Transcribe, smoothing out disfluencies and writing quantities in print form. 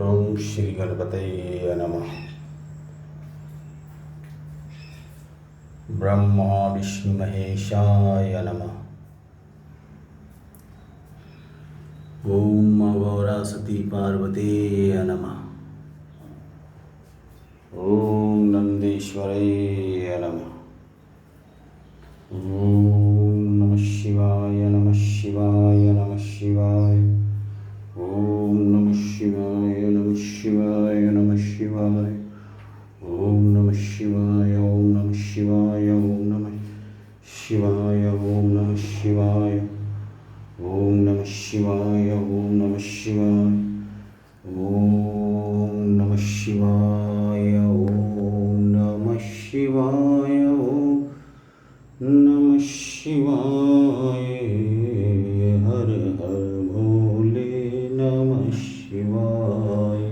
ओम श्री गणपतये नमः। ब्रह्मा विष्णु महेशाय नमः। ओम अघोरा सती पार्वतीये नमः। ओम नंदीश्वराय नमः। ओम नमः शिवाय नमः शिवाय नमः शिवाय। ओम नमः शिवाय नमः शिवाय नमः शिवाय। ओम नमः शिवाय ओम नमः शिवाय ओम नमः शिवाय ओम नमः शिवाय। ओम नमः शिवाय ओम नमः शिवाय। ओम नमः शिवाय ओम नमः शिवाय ओम नमः शिवाय। हर हर भोले नमः शिवाय।